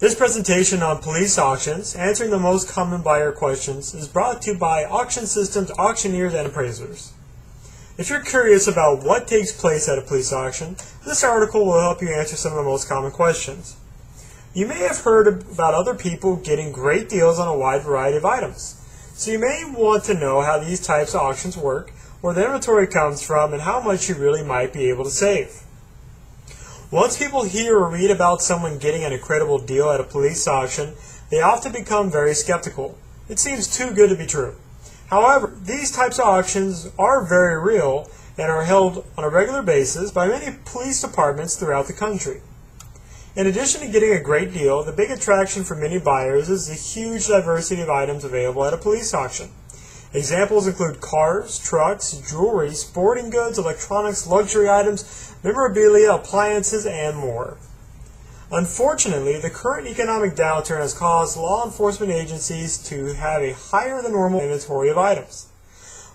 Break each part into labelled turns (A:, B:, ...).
A: This presentation on police auctions, answering the most common buyer questions, is brought to you by Auction Systems auctioneers and appraisers. If you're curious about what takes place at a police auction, this article will help you answer some of the most common questions. You may have heard about other people getting great deals on a wide variety of items, so you may want to know how these types of auctions work, where the inventory comes from, and how much you really might be able to save. Once people hear or read about someone getting an incredible deal at a police auction, they often become very skeptical. It seems too good to be true. However, these types of auctions are very real and are held on a regular basis by many police departments throughout the country. In addition to getting a great deal, the big attraction for many buyers is the huge diversity of items available at a police auction. Examples include cars, trucks, jewelry, sporting goods, electronics, luxury items, memorabilia, appliances, and more. Unfortunately, the current economic downturn has caused law enforcement agencies to have a higher than normal inventory of items,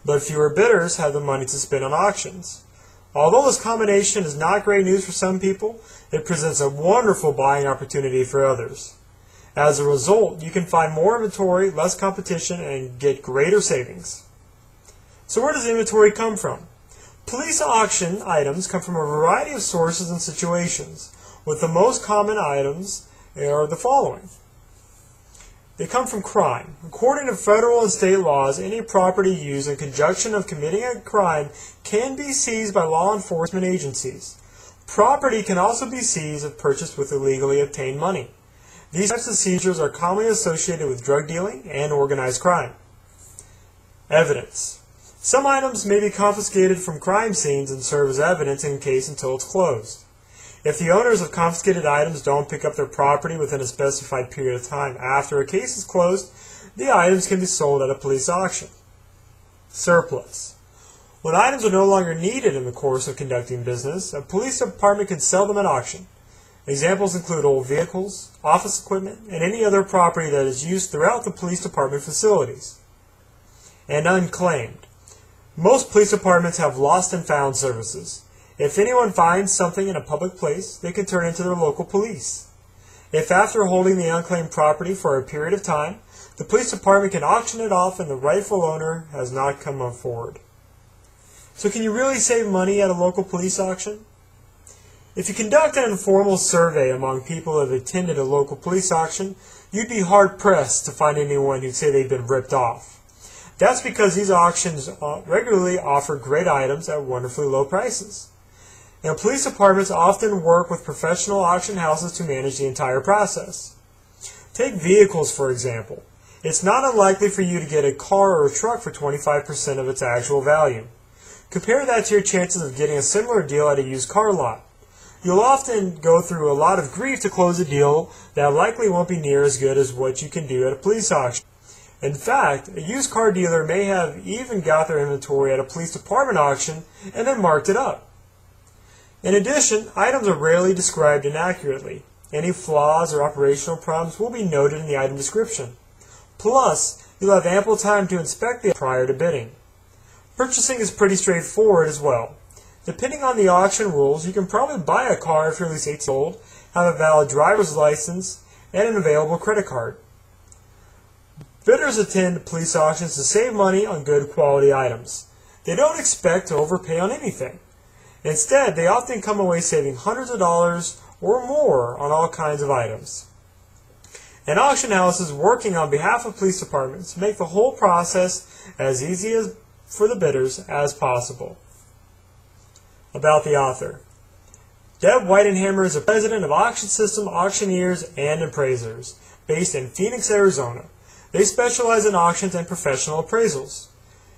A: but fewer bidders have the money to spend on auctions. Although this combination is not great news for some people, it presents a wonderful buying opportunity for others. As a result, you can find more inventory, less competition, and get greater savings. So where does inventory come from? Police auction items come from a variety of sources and situations, with the most common items are the following. They come from crime. According to federal and state laws, any property used in conjunction of committing a crime can be seized by law enforcement agencies. Property can also be seized if purchased with illegally obtained money. These types of seizures are commonly associated with drug dealing and organized crime. Evidence. Some items may be confiscated from crime scenes and serve as evidence in case until it's closed. If the owners of confiscated items don't pick up their property within a specified period of time after a case is closed, the items can be sold at a police auction. Surplus. When items are no longer needed in the course of conducting business, a police department can sell them at auction. Examples include old vehicles, office equipment, and any other property that is used throughout the police department facilities. And unclaimed. Most police departments have lost and found services. If anyone finds something in a public place, they can turn it into their local police. If after holding the unclaimed property for a period of time, the police department can auction it off and the rightful owner has not come forward. So can you really save money at a local police auction? If you conduct an informal survey among people who have attended a local police auction, you'd be hard-pressed to find anyone who'd say they've been ripped off. That's because these auctions regularly offer great items at wonderfully low prices. And police departments often work with professional auction houses to manage the entire process. Take vehicles, for example. It's not unlikely for you to get a car or a truck for 25% of its actual value. Compare that to your chances of getting a similar deal at a used car lot. You'll often go through a lot of grief to close a deal that likely won't be near as good as what you can do at a police auction. In fact, a used car dealer may have even got their inventory at a police department auction and then marked it up. In addition, items are rarely described inaccurately. Any flaws or operational problems will be noted in the item description. Plus, you'll have ample time to inspect the item prior to bidding. Purchasing is pretty straightforward as well. Depending on the auction rules, you can probably buy a car if you're at least 18 years old, have a valid driver's license, and an available credit card. Bidders attend police auctions to save money on good quality items. They don't expect to overpay on anything. Instead, they often come away saving hundreds of dollars or more on all kinds of items. And auction houses working on behalf of police departments make the whole process as easy for the bidders as possible. About the author. Deb Weidenhammer is the president of Auction System Auctioneers and Appraisers, based in Phoenix, Arizona. They specialize in auctions and professional appraisals.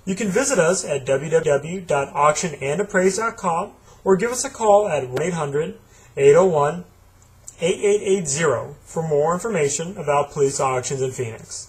A: You can visit us at www.auctionandappraise.com or give us a call at 1-800-801-8880 for more information about police auctions in Phoenix.